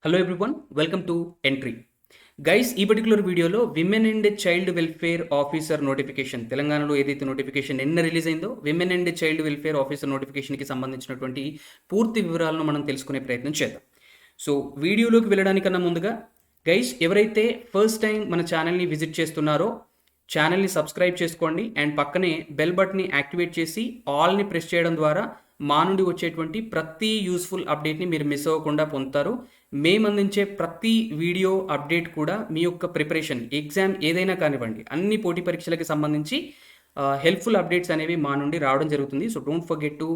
Hello everyone, welcome to entry. Guys, ఈ particular వీడియోలో women and child welfare officer notification, తెలంగాణలో ఏదైతే notification నిన్న రిలీజ్ అయిందో women and child welfare officer నోటిఫికేషన్కి సంబంధించినటువంటి పూర్తి వివరాలను మనం తెలుసుకునే ప్రయత్నం చేద్దాం. సో వీడియోలోకి వెళ్ళడానికన్నా ముందుగా గైస్, ఎవరైతే ఫస్ట్ టైం మన ఛానల్ని విజిట్ చేస్తున్నారో ఛానల్ని సబ్స్క్రైబ్ చేసుకోండి అండ్ పక్కనే బెల్ బటన్ని యాక్టివేట్ చేసి ఆల్ని ప్రెస్ చేయడం ద్వారా మా నుండి వచ్చేటువంటి ప్రతి యూస్ఫుల్ అప్డేట్ని మీరు మిస్ అవ్వకుండా పొందుతారు. మేము అందించే ప్రతి వీడియో అప్డేట్ కూడా మీ యొక్క ప్రిపరేషన్, ఎగ్జామ్ ఏదైనా కానివ్వండి, అన్ని పోటీ పరీక్షలకి సంబంధించి హెల్ప్ఫుల్ అప్డేట్స్ అనేవి మా నుండి రావడం జరుగుతుంది. So don't forget to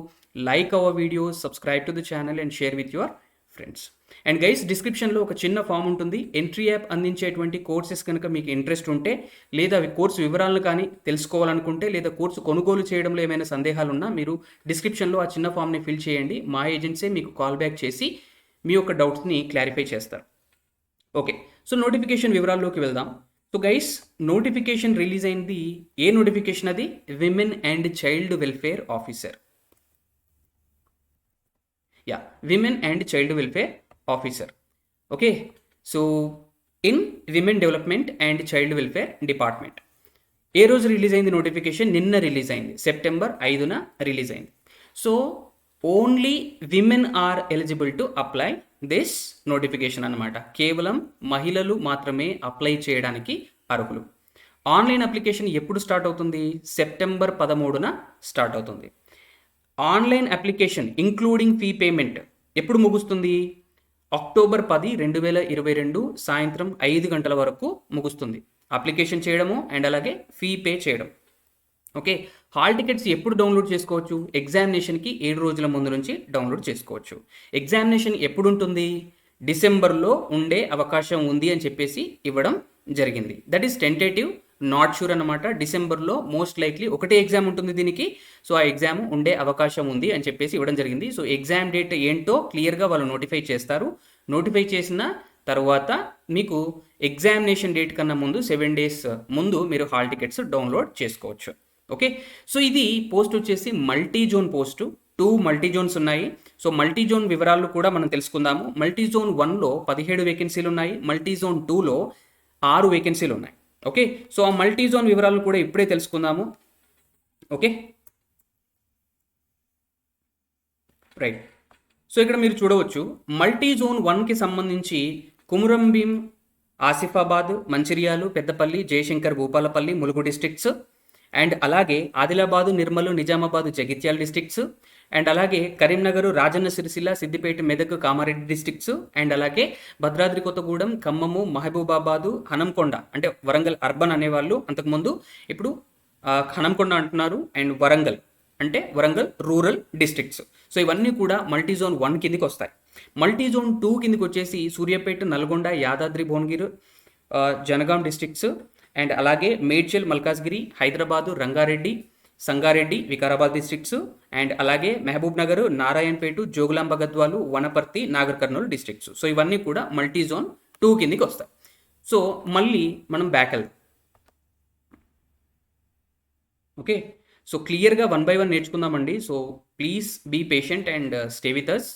like our videos, subscribe to the channel and share with your friends. And guys, డిస్క్రిప్షన్లో ఒక చిన్న ఫామ్ ఉంటుంది. ఎంట్రీ యాప్ అందించేటువంటి కోర్సెస్ కనుక మీకు ఇంట్రెస్ట్ ఉంటే, లేదా అవి కోర్సు వివరాలను కానీ తెలుసుకోవాలనుకుంటే, లేదా కోర్సు కొనుగోలు చేయడంలో ఏమైనా సందేహాలు ఉన్నా మీరు డిస్క్రిప్షన్లో ఆ చిన్న ఫామ్ని ఫిల్ చేయండి. మా ఏజెన్సీ మీకు కాల్ బ్యాక్ చేసి మీ యొక్క డౌట్స్ని క్లారిఫై చేస్తారు. ఓకే, సో నోటిఫికేషన్ వివరాల్లోకి వెళ్దాం. సో గైస్, నోటిఫికేషన్ రిలీజ్ అయింది. ఏ నోటిఫికేషన్ అది? Women and child welfare officer. Women and child welfare officer. Okay, so in women development and child welfare department. ఏ రోజు రిలీజ్ అయింది నోటిఫికేషన్? నిన్న రిలీజ్ అయింది, సెప్టెంబర్ 5న రిలీజ్ అయింది. So only women are eligible to apply this notification అన్నమాట. కేవలం మహిళలు మాత్రమే అప్లై చేయడానికి అర్హులు. ఆన్లైన్ అప్లికేషన్ ఎప్పుడు స్టార్ట్ అవుతుంది? సెప్టెంబర్ 13న స్టార్ట్ అవుతుంది. Online application including fee payment ఎప్పుడు ముగుస్తుంది? అక్టోబర్ 10, 2022 సాయంత్రం 5 గంటల వరకు ముగుస్తుంది అప్లికేషన్ చేయడము అండ్ అలాగే ఫీ పే చేయడం. ఓకే, హాల్ టికెట్స్ ఎప్పుడు డౌన్లోడ్ చేసుకోవచ్చు? ఎగ్జామినేషన్కి 7 రోజుల ముందు నుంచి డౌన్లోడ్ చేసుకోవచ్చు. ఎగ్జామినేషన్ ఎప్పుడు ఉంటుంది? డిసెంబర్లో ఉండే అవకాశం ఉంది అని చెప్పేసి ఇవ్వడం జరిగింది. That is tentative, not sure అన్నమాట. డిసెంబర్లో మోస్ట్ లైక్లీ ఒకటే ఎగ్జామ్ ఉంటుంది దీనికి. సో ఆ ఎగ్జామ్ ఉండే అవకాశం ఉంది అని చెప్పేసి ఇవ్వడం జరిగింది. సో ఎగ్జామ్ డేట్ ఏంటో క్లియర్గా వాళ్ళు నోటిఫై చేస్తారు. నోటిఫై చేసిన తర్వాత మీకు ఎగ్జామినేషన్ డేట్ కన్నా ముందు 7 days ముందు మీరు హాల్ టికెట్స్ డౌన్లోడ్ చేసుకోవచ్చు. ఓకే, సో ఇది పోస్ట్ వచ్చేసి multi zone post. 2 multi zones ఉన్నాయి. సో మల్టీ జోన్ వివరాలు కూడా మనం తెలుసుకుందాము. మల్టీ జోన్ 1లో 17 వేకెన్సీలు ఉన్నాయి. మల్టీ జోన్ 2లో 6 వేకెన్సీలు ఉన్నాయి. ఓకే, సో ఆ మల్టీ జోన్ వివరాలు కూడా ఇప్పుడే తెలుసుకుందాము. Okay, right. సో ఇక్కడ మీరు చూడవచ్చు, మల్టీ జోన్ 1కి సంబంధించి కుమురంభీం, ఆసిఫాబాద్, మంచిర్యాలు, పెద్దపల్లి, జయశంకర్, భూపాలపల్లి, ములుగు డిస్ట్రిక్ట్స్ అండ్ అలాగే ఆదిలాబాదు, నిర్మల్, నిజామాబాద్, జగిత్యాల డిస్ట్రిక్ట్స్ అండ్ అలాగే కరీంనగర్, రాజన్న సిరిసిల్ల, సిద్దిపేట, మెదక్, కామారెడ్డి డిస్ట్రిక్ట్స్ అండ్ అలాగే భద్రాద్రి కొత్తగూడెం, ఖమ్మము, మహబూబాబాదు, హనంకొండ అంటే వరంగల్ అర్బన్ అనేవాళ్ళు అంతకుముందు, ఇప్పుడు హనంకొండ అంటున్నారు, అండ్ వరంగల్ అంటే వరంగల్ రూరల్ డిస్ట్రిక్ట్స్. సో ఇవన్నీ కూడా మల్టీ జోన్ 1 కిందికి వస్తాయి. మల్టీ జోన్ 2 కిందికి వచ్చేసి సూర్యాపేట, నల్గొండ, యాదాద్రి భువనగిరి, జనగాం డిస్ట్రిక్ట్స్ అండ్ అలాగే మేడ్చల్, మల్కాజ్గిరి, హైదరాబాదు, రంగారెడ్డి, సంగారెడ్డి, వికారాబాద్ డిస్ట్రిక్ట్స్ అండ్ అలాగే మహబూబ్ నగర్, నారాయణపేట, జోగులాంబ గద్వాలు, వనపర్తి, నాగర్ కర్నూలు డిస్ట్రిక్ట్స్. సో ఇవన్నీ కూడా మల్టీ జోన్ 2 కిందికి వస్తాయి. సో మళ్ళీ మనం బ్యాక్ వెళ్దాం. ఓకే, సో క్లియర్గా 1 by 1 నేర్చుకుందామండి. So please be patient and stay with us.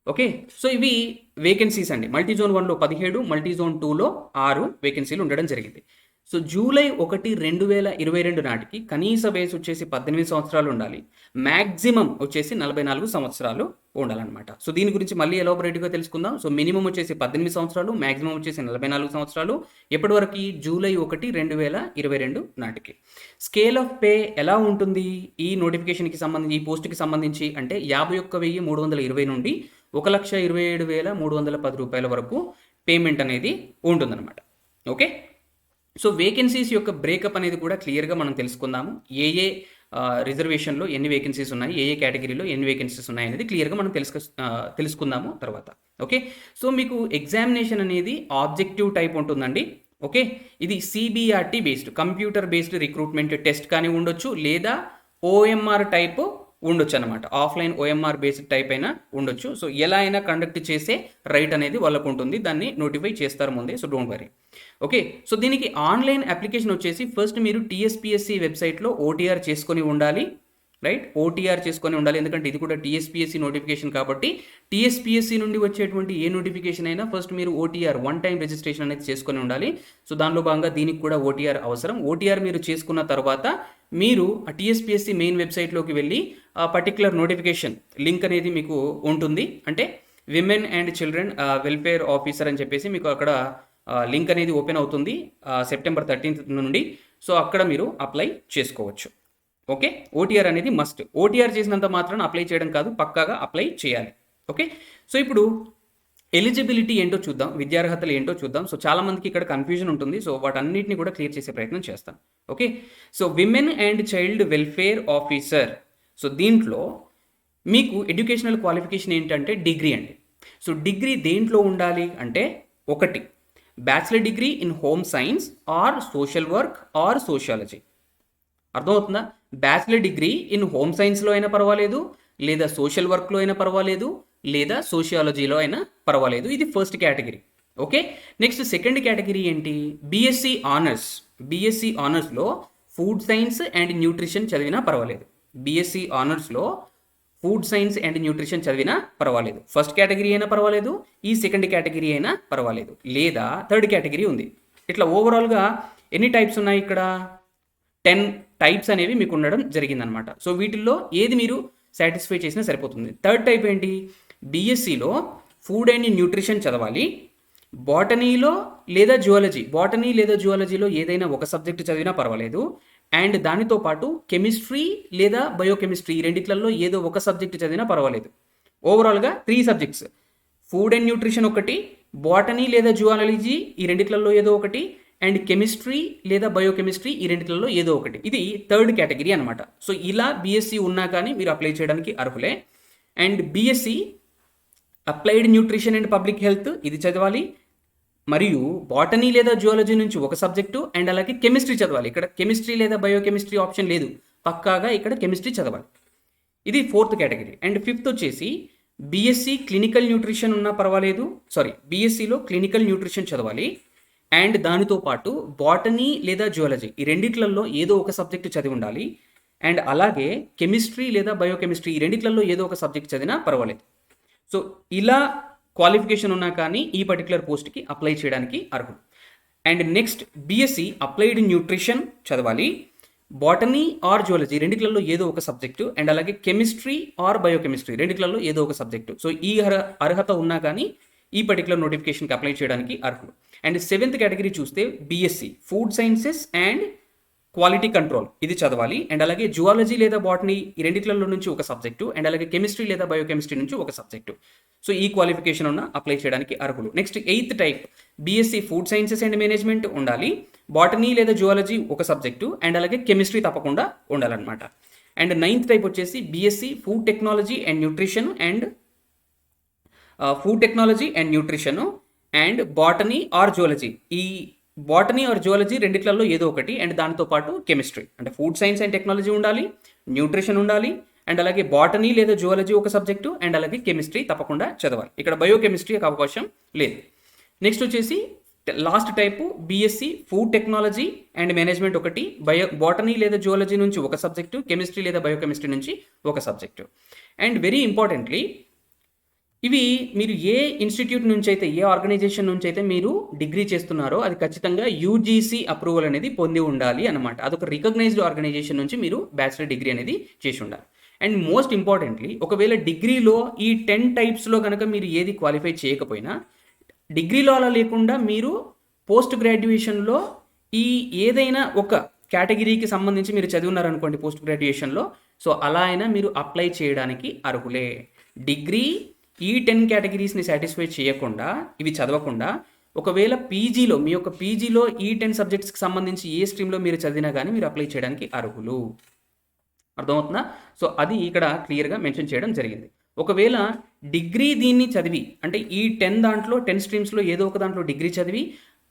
Okay, so ఇవి వేకెన్సీస్ అండి. మల్టీ జోన్ 1లో 17, మల్టీ జోన్ 2లో 6 వేకెన్సీలు ఉండడం జరిగింది. సో జూలై 1, 2022 నాటికి కనీస వయసు వచ్చేసి 18 సంవత్సరాలు ఉండాలి. మ్యాక్సిమం వచ్చేసి 44 సంవత్సరాలు ఉండాలన్నమాట. సో దీని గురించి మళ్ళీ ఎలాబొరేట్గా తెలుసుకుందాం. సో మినిమం వచ్చేసి 18 సంవత్సరాలు, మ్యాక్సిమం వచ్చేసి 44 సంవత్సరాలు. ఎప్పటి వరకు? జూలై 1, 2022 నాటికి. స్కేల్ ఆఫ్ పే ఎలా ఉంటుంది ఈ నోటిఫికేషన్కి సంబంధించి, ఈ పోస్ట్కి సంబంధించి అంటే 51,320 నుండి 1,27,310 రూపాయల వరకు పేమెంట్ అనేది ఉంటుందన్నమాట. ఓకే, సో వేకెన్సీస్ యొక్క బ్రేకప్ అనేది కూడా క్లియర్గా మనం తెలుసుకుందాము. ఏ రిజర్వేషన్లో ఎన్ని వేకెన్సీస్ ఉన్నాయి, ఏ కేటగిరీలో ఎన్ని వేకెన్సీస్ ఉన్నాయి అనేది క్లియర్గా మనం తెలుసుకుందాము తర్వాత. ఓకే, సో మీకు ఎగ్జామినేషన్ అనేది ఆబ్జెక్టివ్ టైప్ ఉంటుందండి. ఓకే, ఇది CBRT based, computer based recruitment test కానీ ఉండొచ్చు, లేదా OMR టైప్ ఉండొచ్చు అనమాట. ఆఫ్లైన్ OMR బేస్డ్ టైప్ అయినా ఉండొచ్చు. సో ఎలా అయినా కండక్ట్ చేసే రైట్ అనేది వాళ్ళకు ఉంటుంది. దాన్ని నోటిఫై చేస్తారు ముందే. So don't worry. Okay, so దీనికి ఆన్లైన్ అప్లికేషన్ వచ్చేసి ఫస్ట్ మీరు TSPSC వెబ్సైట్లో OTR చేసుకొని ఉండాలి. రైట్, ఓటీఆర్ చేసుకొని ఉండాలి. ఎందుకంటే ఇది కూడా టీఎస్పీఎస్సీ నోటిఫికేషన్ కాబట్టి టీఎస్పీఎస్సీ నుండి వచ్చేటువంటి ఏ నోటిఫికేషన్ అయినా ఫస్ట్ మీరు ఓటీఆర్ వన్ టైం రిజిస్ట్రేషన్ అనేది చేసుకొని ఉండాలి. సో దానిలో భాగంగా దీనికి కూడా ఓటీఆర్ అవసరం. ఓటీఆర్ మీరు చేసుకున్న తర్వాత మీరు ఆ టీఎస్పీఎస్సీ మెయిన్ వెబ్సైట్లోకి వెళ్ళి ఆ పర్టికులర్ నోటిఫికేషన్ లింక్ అనేది మీకు ఉంటుంది. అంటే women and children welfare officer అని చెప్పేసి మీకు అక్కడ లింక్ అనేది ఓపెన్ అవుతుంది సెప్టెంబర్ 13th నుండి. సో అక్కడ మీరు అప్లై చేసుకోవచ్చు. ఓకే, ఓటీఆర్ అనేది మస్ట్. ఓటీఆర్ చేసినంత మాత్రాన అప్లై చేయడం కాదు, పక్కాగా అప్లై చేయాలి. ఓకే, సో ఇప్పుడు ఎలిజిబిలిటీ ఏంటో చూద్దాం, విద్యార్హతలు ఏంటో చూద్దాం. సో చాలామందికి ఇక్కడ కన్ఫ్యూజన్ ఉంటుంది. సో వాటన్నిటిని కూడా క్లియర్ చేసే ప్రయత్నం చేస్తాం. Okay, so women and child welfare officer. So దీంట్లో మీకు ఎడ్యుకేషనల్ క్వాలిఫికేషన్ ఏంటంటే డిగ్రీ అండి. సో డిగ్రీ దేంట్లో ఉండాలి అంటే, ఒకటి bachelor degree in home science or social work or sociology. అర్థమవుతుందా? బ్యాచిలర్ డిగ్రీ ఇన్ హోమ్ సైన్స్లో అయినా పర్వాలేదు, లేదా సోషల్ వర్క్లో అయినా పర్వాలేదు, లేదా సోషియాలజీలో అయినా పర్వాలేదు. ఇది first category. Okay, next second category ఏంటి? BSc honours. బీఎస్సీ ఆనర్స్లో ఫుడ్ సైన్స్ అండ్ న్యూట్రిషన్ చదివినా పర్వాలేదు. బీఎస్సీ ఆనర్స్లో ఫుడ్ సైన్స్ అండ్ న్యూట్రిషన్ చదివినా పర్వాలేదు. ఫస్ట్ కేటగిరీ అయినా పర్వాలేదు, ఈ సెకండ్ కేటగిరీ అయినా పర్వాలేదు, లేదా థర్డ్ కేటగిరీ ఉంది. ఇట్లా ఓవరాల్గా ఎన్ని టైప్స్ ఉన్నాయి ఇక్కడ? 10 టైప్స్ అనేవి మీకు ఉండడం జరిగిందనమాట. సో వీటిల్లో ఏది మీరు సాటిస్ఫై చేసినా సరిపోతుంది. థర్డ్ టైప్ ఏంటి? బీఎస్సీలో ఫుడ్ అండ్ న్యూట్రిషన్ చదవాలి, బాటనీలో లేదా జువాలజీ, బాటనీ లేదా జువాలజీలో ఏదైనా ఒక సబ్జెక్ట్ చదివినా పర్వాలేదు, అండ్ దానితో పాటు కెమిస్ట్రీ లేదా బయోకెమిస్ట్రీ ఈ రెండిట్లలో ఏదో ఒక సబ్జెక్ట్ చదివినా పర్వాలేదు. ఓవరాల్గా 3 సబ్జెక్ట్స్, ఫుడ్ అండ్ న్యూట్రిషన్ ఒకటి, బాటనీ లేదా జువాలజీ ఈ రెండిట్లలో ఏదో ఒకటి, అండ్ కెమిస్ట్రీ లేదా బయోకెమిస్ట్రీ ఈ రెండిట్లలో ఏదో ఒకటి. ఇది థర్డ్ కేటగిరీ అనమాట. సో ఇలా బీఎస్సీ ఉన్నా కానీ మీరు అప్లై చేయడానికి అర్హులే. And BSc applied nutrition and public health ఇది చదవాలి, మరియు బాటనీ లేదా జువాలజీ నుంచి ఒక సబ్జెక్టు, అండ్ అలాగే కెమిస్ట్రీ చదవాలి. ఇక్కడ కెమిస్ట్రీ లేదా బయోకెమిస్ట్రీ ఆప్షన్ లేదు, పక్కాగా ఇక్కడ కెమిస్ట్రీ చదవాలి. ఇది ఫోర్త్ కేటగిరీ. అండ్ ఫిఫ్త్ వచ్చేసి బీఎస్సీ క్లినికల్ న్యూట్రిషన్ ఉన్నా పర్వాలేదు, బీఎస్సీలో క్లినికల్ న్యూట్రిషన్ చదవాలి, అండ్ దానితో పాటు బాటనీ లేదా జువాలజీ ఈ రెండిట్లలో ఏదో ఒక సబ్జెక్టు చదివి ఉండాలి, అండ్ అలాగే కెమిస్ట్రీ లేదా బయోకెమిస్ట్రీ ఈ రెండిట్లలో ఏదో ఒక సబ్జెక్ట్ చదివినా పర్వాలేదు. సో ఇలా క్వాలిఫికేషన్ ఉన్నా కానీ ఈ పర్టికులర్ పోస్ట్కి అప్లై చేయడానికి అర్హులు. And next BSc applied nutrition చదవాలి, బాటనీ ఆర్ జువాలజీ రెండిట్లలో ఏదో ఒక సబ్జెక్టు, అండ్ అలాగే కెమిస్ట్రీ ఆర్ బయోకెమిస్ట్రీ రెండిట్లలో ఏదో ఒక సబ్జెక్టు. సో ఈ అర్హత ఉన్నా కానీ ఈ పర్టికులర్ నోటిఫికేషన్కి అప్లై చేయడానికి అర్హులు. అండ్ సెవెంత్ కేటగిరీ చూస్తే BSc food sciences and quality control ఇది చదవాలి, అండ్ అలాగే జువాలజీ లేదా బాటనీ ఈ రెండిట్లలో నుంచి ఒక సబ్జెక్టు, అండ్ అలాగే కెమిస్ట్రీ లేదా బయోకెమిస్ట్రీ నుంచి ఒక సబ్జెక్టు. సో ఈ క్వాలిఫికేషన్ ఉన్న అప్లై చేయడానికి అర్హులు. Next eighth type BSc food sciences and management ఉండాలి, బాటనీ లేదా జువాలజీ ఒక సబ్జెక్టు, అండ్ అలాగే కెమిస్ట్రీ తప్పకుండా ఉండాలన్నమాట. అండ్ నైన్త్ టైప్ వచ్చేసి BSc food technology and nutrition and and botany or zoology. ఈ బాటనీ ఆర్ జువాలజీ రెండిట్లలో ఏదో ఒకటి, అండ్ దానితో పాటు కెమిస్ట్రీ. అంటే ఫుడ్ సైన్స్ అండ్ టెక్నాలజీ ఉండాలి, న్యూట్రిషన్ ఉండాలి, అండ్ అలాగే బాటనీ లేదా జువాలజీ ఒక సబ్జెక్టు, అండ్ అలాగే కెమిస్ట్రీ తప్పకుండా చదవాలి. ఇక్కడ బయోకెమిస్ట్రీకి అవకాశం లేదు. నెక్స్ట్ వచ్చేసి last type BSc food technology and management ఒకటి, బాటనీ లేదా జువాలజీ నుంచి ఒక సబ్జెక్టు, కెమిస్ట్రీ లేదా బయోకెమిస్ట్రీ నుంచి ఒక సబ్జెక్టు. అండ్ వెరీ ఇంపార్టెంట్లీ ఇవి మీరు ఏ ఇన్స్టిట్యూట్ నుంచి అయితే, ఏ ఆర్గనైజేషన్ నుంచి అయితే మీరు డిగ్రీ చేస్తున్నారో అది ఖచ్చితంగా యూజీసీ అప్రూవల్ అనేది పొంది ఉండాలి అన్నమాట. అదొక రికగ్నైజ్డ్ ఆర్గనైజేషన్ నుంచి మీరు బ్యాచిలర్ డిగ్రీ అనేది చేసి ఉండాలి. అండ్ మోస్ట్ ఇంపార్టెంట్లీ ఒకవేళ డిగ్రీలో ఈ 10 టైప్స్లో కనుక మీరు ఏది క్వాలిఫై చేయకపోయినా, డిగ్రీలో అలా లేకుండా మీరు పోస్ట్ గ్రాడ్యుయేషన్లో ఈ ఏదైనా ఒక కేటగిరీకి సంబంధించి మీరు చదివి ఉన్నారనుకోండి పోస్ట్ గ్రాడ్యుయేషన్లో, సో అలా అయినా మీరు అప్లై చేయడానికి అర్హులే. డిగ్రీ ఈ 10 కేటగిరీస్ని సాటిస్ఫై చేయకుండా, ఇవి చదవకుండా, ఒకవేళ పీజీలో మీ యొక్క పీజీలో ఈ 10 సబ్జెక్ట్స్కి సంబంధించి ఏ స్ట్రీమ్లో మీరు చదివినా కానీ మీరు అప్లై చేయడానికి అర్హులు. అర్థమవుతుందా? సో అది ఇక్కడ క్లియర్గా మెన్షన్ చేయడం జరిగింది. ఒకవేళ డిగ్రీ దీన్ని చదివి, అంటే ఈ 10 దాంట్లో 10 స్ట్రీమ్స్లో ఏదో ఒక దాంట్లో డిగ్రీ చదివి,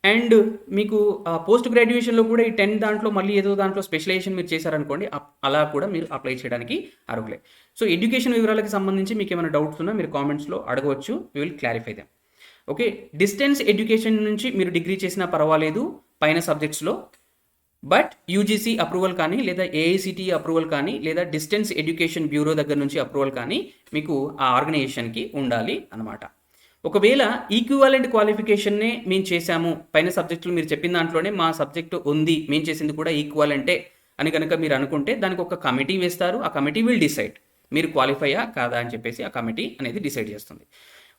అండ్ మీకు పోస్ట్ గ్రాడ్యుయేషన్లో కూడా ఈ 10 దాంట్లో మళ్ళీ ఏదో దాంట్లో స్పెషలైజేషన్ మీరు చేశారనుకోండి, అలా కూడా మీరు అప్లై చేయడానికి అర్హులే. సో ఎడ్యుకేషన్ వివరాలకు సంబంధించి మీకు ఏమైనా డౌట్స్ ఉన్నా మీరు కామెంట్స్లో అడగవచ్చు, we will clarify them. Okay, distance education నుంచి మీరు డిగ్రీ చేసినా పర్వాలేదు పైన సబ్జెక్ట్స్లో, బట్ యూజీసీ అప్రూవల్ కానీ లేదా ఏఐసిటి అప్రూవల్ కానీ లేదా డిస్టెన్స్ ఎడ్యుకేషన్ బ్యూరో దగ్గర నుంచి అప్రూవల్ కానీ మీకు ఆ ఆర్గనైజేషన్కి ఉండాలి అనమాట. ఒకవేళ ఈక్వివాలెంట్ క్వాలిఫికేషన్నే మేము చేశాము, పైన సబ్జెక్టులు మీరు చెప్పిన దాంట్లోనే మా సబ్జెక్టు ఉంది, మేము చేసింది కూడా ఈక్వాలెంటే అని కనుక మీరు అనుకుంటే దానికి ఒక కమిటీ వేస్తారు. ఆ కమిటీ విల్ డిసైడ్ మీరు క్వాలిఫైయా కాదా అని చెప్పేసి ఆ కమిటీ అనేది డిసైడ్ చేస్తుంది.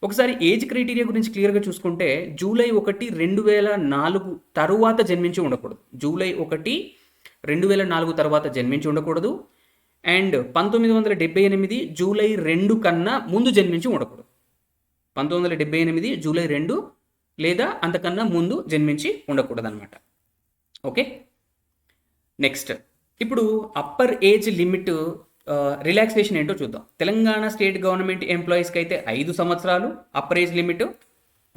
ఒకసారి ఏజ్ క్రైటీరియా గురించి క్లియర్గా చూసుకుంటే జూలై 1, 2004 తరువాత జన్మించి ఉండకూడదు. జూలై 1, 2004 తర్వాత జన్మించి ఉండకూడదు. అండ్ 1978 జూలై 2 కన్నా ముందు జన్మించి ఉండకూడదు. 1978 జూలై 2 లేదా అంతకన్నా ముందు జన్మించి ఉండకూడదు అనమాట. ఓకే, నెక్స్ట్ ఇప్పుడు అప్పర్ ఏజ్ లిమిట్ రిలాక్సేషన్ ఏంటో చూద్దాం. తెలంగాణ స్టేట్ గవర్నమెంట్ ఎంప్లాయీస్కి అయితే 5 సంవత్సరాలు అప్పర్ ఏజ్ లిమిట్.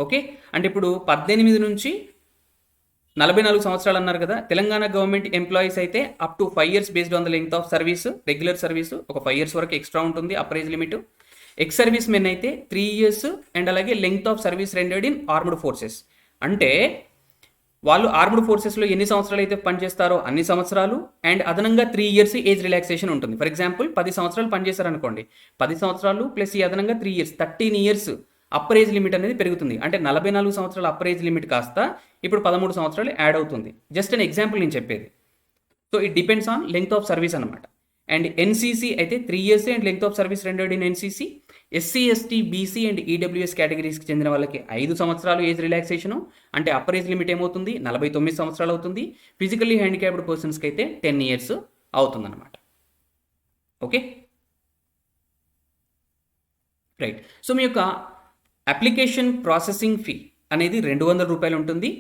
ఓకే, అంటే ఇప్పుడు 18 నుంచి 44 సంవత్సరాలు అన్నారు కదా. తెలంగాణ గవర్నమెంట్ ఎంప్లాయీస్ అయితే up to 5 years based on the length of service. Regular service ఒక 5 years వరకు ఎక్స్ట్రా ఉంటుంది upper age limit. Ex service men అయితే 3 years అండ్ అలాగే length of service rendered in armed forces. అంటే వాళ్ళు ఆర్మ్డ్ ఫోర్సెస్లో ఎన్ని సంవత్సరాలు అయితే పనిచేస్తారో అన్ని సంవత్సరాలు అండ్ అదనంగా 3 years ఏజ్ రిలాక్సేషన్ ఉంటుంది. ఫర్ ఎగ్జాంపుల్ 10 సంవత్సరాలు పనిచేశారనుకోండి, 10 సంవత్సరాలు ప్లస్ ఈ అదనంగా 3 years 13 years upper age limit అనేది పెరుగుతుంది. అంటే 44 సంవత్సరాల అప్పర్ ఏజ్ లిమిట్ కాస్త ఇప్పుడు 13 సంవత్సరాలు యాడ్ అవుతుంది. జస్ట్ అన్ ఎగ్జాంపుల్ నేను చెప్పేది. So it depends on length of service అనమాట. అండ్ ఎన్సీసీ అయితే 3 years and length of service rendered in NCC. SC, ST, BC and EWS కేటగిరీస్కి చెందిన వాళ్ళకి 5 సంవత్సరాలు ఏజ్ రిలాక్సేషను. అంటే అప్పర్ ఏజ్ లిమిట్ ఏమవుతుంది 49 సంవత్సరాలు అవుతుంది. ఫిజికల్లీ హ్యాండిక్యాప్డ్ పర్సన్స్కి అయితే 10 years అవుతుందన్నమాట. Okay, right. సో మీ యొక్క అప్లికేషన్ ప్రాసెసింగ్ ఫీ అనేది 200 రూపాయలు ఉంటుంది.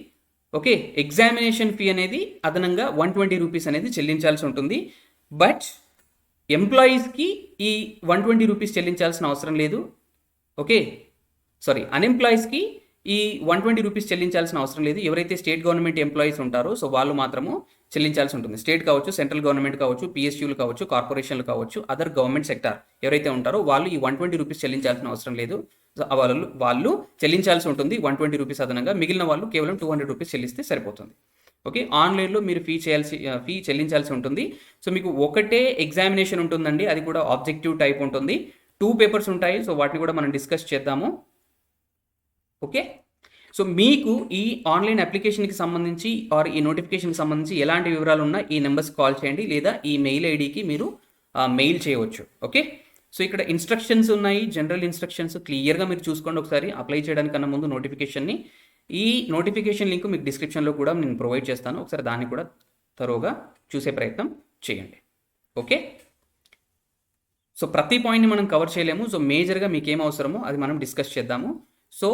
ఓకే, ఎగ్జామినేషన్ ఫీ అనేది అదనంగా 120 రూపీస్ అనేది చెల్లించాల్సి ఉంటుంది. బట్ ఎంప్లాయీస్కి ఈ 120 రూపీస్ చెల్లించాల్సిన అవసరం లేదు. ఓకే, సారీ, అన్ఎంప్లాయీస్కి ఈ 120 రూపీస్ చెల్లించాల్సిన అవసరం లేదు. ఎవరైతే స్టేట్ గవర్నమెంట్ ఎంప్లాయీస్ ఉంటారో సో వాళ్ళు మాత్రము చెల్లించాల్సి ఉంటుంది. స్టేట్ కావచ్చు, సెంట్రల్ గవర్నమెంట్ కావచ్చు, పిఎస్యూలు కావచ్చు, కార్పొరేషన్లు కావచ్చు, అదర్ గవర్నమెంట్ సెక్టార్ ఎవరైతే ఉంటారో వాళ్ళు ఈ 120 రూపీస్ చెల్లించాల్సిన అవసరం లేదు. వాళ్ళు చెల్లించాల్సి ఉంటుంది 120 రూపీస్ అదనంగా. మిగిలిన వాళ్ళు కేవలం 200 రూపీస్ చెల్లిస్తే సరిపోతుంది. ఓకే, ఆన్లైన్లో మీరు ఫీ చెల్లించాల్సి ఉంటుంది. సో మీకు ఒకటే ఎగ్జామినేషన్ ఉంటుందండి, అది కూడా ఆబ్జెక్టివ్ టైప్ ఉంటుంది. 2 పేపర్స్ ఉంటాయి. సో వాటిని కూడా మనం డిస్కస్ చేద్దాము. ఓకే, సో మీకు ఈ ఆన్లైన్ అప్లికేషన్కి సంబంధించి ఆర్ ఈ నోటిఫికేషన్కి సంబంధించి ఎలాంటి వివరాలు ఉన్నా ఈ నెంబర్స్ కాల్ చేయండి లేదా ఈ మెయిల్ ఐడికి మీరు మెయిల్ చేయవచ్చు. ఓకే, సో ఇక్కడ ఇన్స్ట్రక్షన్స్ ఉన్నాయి, జనరల్ ఇన్స్ట్రక్షన్స్ క్లియర్గా మీరు చూసుకోండి ఒకసారి. అప్లై చేయడానికన్నా ముందు నోటిఫికేషన్ని, ఈ నోటిఫికేషన్ లింక్ మీకు డిస్క్రిప్షన్లో కూడా నేను ప్రొవైడ్ చేస్తాను. ఒకసారి దాన్ని కూడా తరోగా చూసే ప్రయత్నం చేయండి. ఓకే, సో ప్రతి పాయింట్ని మనం కవర్ చేయలేము. సో మేజర్గా మీకు ఏం అవసరమో అది మనం డిస్కస్ చేద్దాము. సో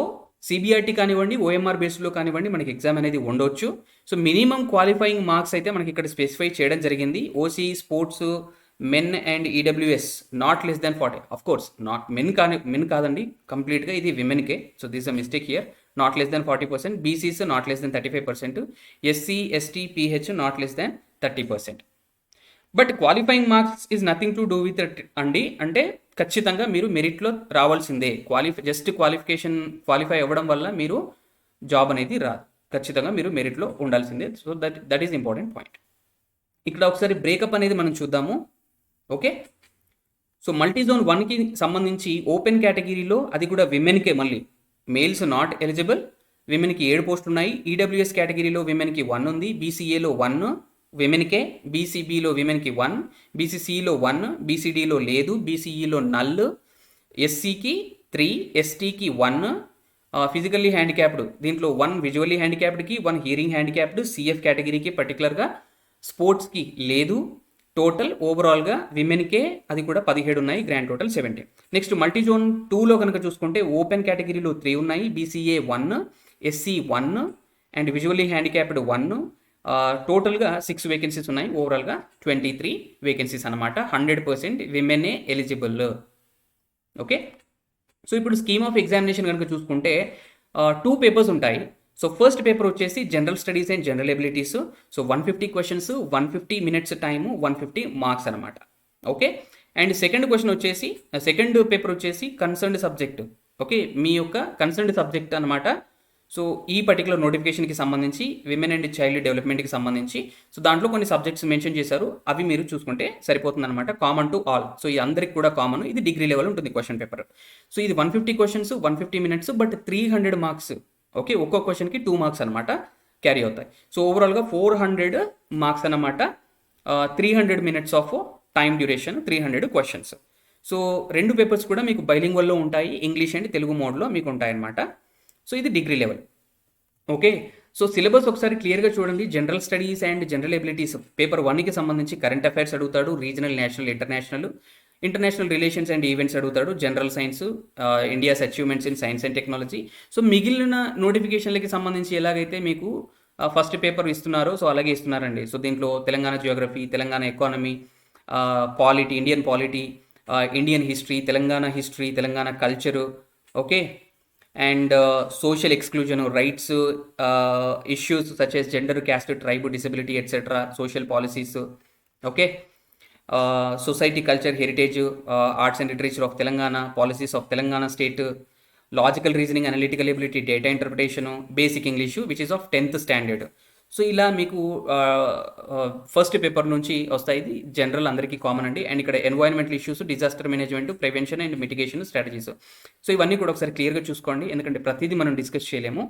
సిబిఆర్టీ కానివ్వండి, ఓఎంఆర్ బేస్లో కానివ్వండి మనకి ఎగ్జామ్ అనేది ఉండొచ్చు. సో మినిమం క్వాలిఫైయింగ్ మార్క్స్ అయితే మనకి ఇక్కడ స్పెసిఫై చేయడం జరిగింది. OC, sports, men and EWS not less than 40. Of course not men కాదండి, కంప్లీట్గా ఇది విమెన్కే. So this a mistake here. Not less than 40%, BCs not less than 35%, SC, ST, PH not less than 30%. But qualifying marks is nothing to do with అండి. అంటే ఖచ్చితంగా మీరు మెరిట్లో రావాల్సిందే. Just qualify అవ్వడం వల్ల మీరు జాబ్ అనేది రాదు. ఖచ్చితంగా మీరు మెరిట్లో ఉండాల్సిందే. So that is important point. ఇక్కడ ఒకసారి బ్రేకప్ అనేది మనం చూద్దాము. ఓకే, సో మల్టీజోన్ 1కి సంబంధించి ఓపెన్ కేటగిరీలో అది కూడా విమెన్కే, మళ్ళీ మేల్స్ నాట్ ఎలిజిబుల్. విమెన్కి 7 పోస్టులు ఉన్నాయి. ఈడబ్ల్యూఎస్ కేటగిరీలో విమెన్కి 1 ఉంది. బీసీఏలో 1 విమెన్కే, బీసీబీలో విమెన్కి 1, బీసీసీలో 1, బీసీడీలో లేదు, బీసీఈలో నల్, ఎస్సీకి 3, ఎస్టీకి 1, ఫిజికల్లీ హ్యాండిక్యాప్డ్ దీంట్లో 1 విజువల్లీ హ్యాండిక్యాప్డ్కి, 1 హియరింగ్ హ్యాండిక్యాప్డ్, సిఎఫ్ కేటగిరీకి పర్టికులర్గా, స్పోర్ట్స్కి లేదు. టోటల్ ఓవరాల్గా విమెన్కే అది కూడా 17 ఉన్నాయి, గ్రాండ్ టోటల్ 17. నెక్స్ట్ మల్టీజోన్ 2లో కనుక చూసుకుంటే ఓపెన్ కేటగిరీలో 3 ఉన్నాయి. BCA 1, SC 1 and visually handicapped 1. టోటల్గా 6 వేకెన్సీస్ ఉన్నాయి. ఓవరాల్గా 23 వేకెన్సీస్ అనమాట. 100% విమెనే ఎలిజిబుల్. ఓకే, సో ఇప్పుడు స్కీమ్ ఆఫ్ ఎగ్జామినేషన్ కనుక చూసుకుంటే 2 పేపర్స్ ఉంటాయి. సో ఫస్ట్ పేపర్ వచ్చేసి general studies and general abilities. So 150 questions, 150 minutes time, 150 marks అనమాట. ఓకే, అండ్ సెకండ్ పేపర్ వచ్చేసి కన్సర్న్డ్ సబ్జెక్ట్. ఓకే, మీ యొక్క కన్సర్న్డ్ సబ్జెక్ట్ అనమాట. సో ఈ పర్టికులర్ నోటిఫికేషన్కి సంబంధించి విమెన్ అండ్ చైల్డ్ డెవలప్మెంట్కి సంబంధించి సో దాంట్లో కొన్ని సబ్జెక్ట్స్ మెన్షన్ చేశారు, అవి మీరు చూసుకుంటే సరిపోతుంది అనమాట. కామన్ టు ఆల్, సో ఇది అందరికి కూడా కామన్, ఇది డిగ్రీ లెవెల్ ఉంటుంది క్వశ్చన్ పేపర్. సో ఇది 150 questions, 150 minutes, but 300 marks. Okay, ఒక్కో క్వశ్చన్కి 2 మార్క్స్ అనమాట క్యారీ అవుతాయి. సో ఓవరాల్గా 400 మార్క్స్ అనమాట, 300 minutes of time duration, 300 questions. So రెండు పేపర్స్ కూడా మీకు బైలింగ్వల్లో ఉంటాయి, ఇంగ్లీష్ అండ్ తెలుగు మోడ్లో మీకు ఉంటాయన్నమాట. సో ఇది degree level. Okay, so syllabus ఒకసారి క్లియర్గా చూడండి. General studies and general abilities paper 1కి సంబంధించి కరెంట్ అఫైర్స్ అడుగుతాడు, regional, national, international relations and events అడుగుతాడు, general science, India's achievements in science and technology. So మిగిలిన నోటిఫికేషన్లకి సంబంధించి ఎలాగైతే మీకు ఫస్ట్ పేపర్ ఇస్తున్నారో సో అలాగే ఇస్తున్నారండి. సో దీంట్లో Telangana Geography, Telangana economy, polity, Indian polity, Indian history, Telangana culture, okay, and social exclusion, rights, issues such as gender, caste, tribe, disability etcetera, social policies, okay, society, culture, heritage, arts and literature of Telangana, policies of Telangana state, logical reasoning, analytical ability, data interpretation, basic English which is of 10th standard. So ఇలా మీకు first paper నుంచి వస్తాయి. ఇది general అందరికీ common అండి. And ఇక్కడ environmental issues, disaster management, prevention and mitigation strategies. So ఇవన్నీ కూడా ఒకసారి క్లియర్గా చూసుకోండి, ఎందుకంటే ప్రతిదీ మనం డిస్కస్ చేయలేము.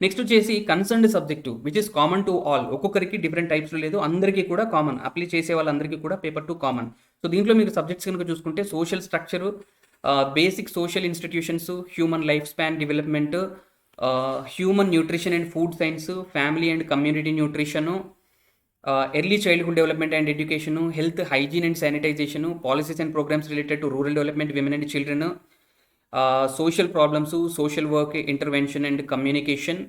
నెక్స్ట్ వచ్చేసి concerned subject which is common to all, ఒక్కొక్కరికి డిఫరెంట్ టైప్స్లో లేదు, అందరికీ కూడా కామన్, అప్లై చేసే వాళ్ళందరికీ కూడా పేపర్ 2 కామన్. సో దీంట్లో మీరు సబ్జెక్ట్స్ కనుక చూసుకుంటే social structure, basic social institutions, human life span development, human nutrition and food science, family and community nutrition, early childhood development and education, health, hygiene and sanitization, policies and programs related to rural development, women and children, social problems, social work, intervention and communication.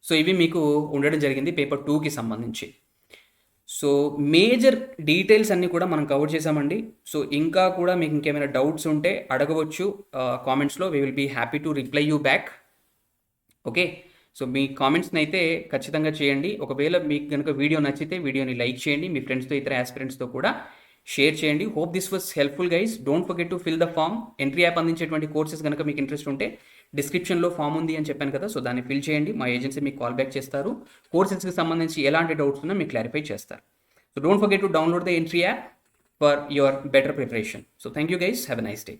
So ఇవి మీకు ఉండడం జరిగింది paper 2కి సంబంధించి. So major details అన్నీ కూడా మనం cover చేసామండి. సో ఇంకా కూడా మీకు ఇంకేమైనా డౌట్స్ ఉంటే అడగవచ్చు కామెంట్స్లో, we will be happy to reply you back. Okay, so మీ కామెంట్స్ని అయితే ఖచ్చితంగా చేయండి. ఒకవేళ మీకు కనుక వీడియో నచ్చితే వీడియోని లైక్ చేయండి, మీ ఫ్రెండ్స్తో, ఇతర ఆస్పిరెంట్స్తో కూడా షేర్ చేయండి. Hope this was helpful guys. Don't forget to fill the form. Entri app అందించేటువంటి కోర్సెస్ కనుక మీకు ఇంట్రెస్ట్ ఉంటే డిస్క్రిప్షన్లో ఫామ్ ఉంది అని చెప్పాను కదా, సో దాన్ని ఫిల్ చేయండి. మా ఏజెన్సీ మీకు కాల్ బ్యాక్ చేస్తారు. కోర్సెస్కి సంబంధించి ఎలాంటి డౌట్స్ ఉన్నా మీకు క్లారిఫై చేస్తారు. So don't forget to download the entry app for your better preparation. So thank you guys, have a nice day.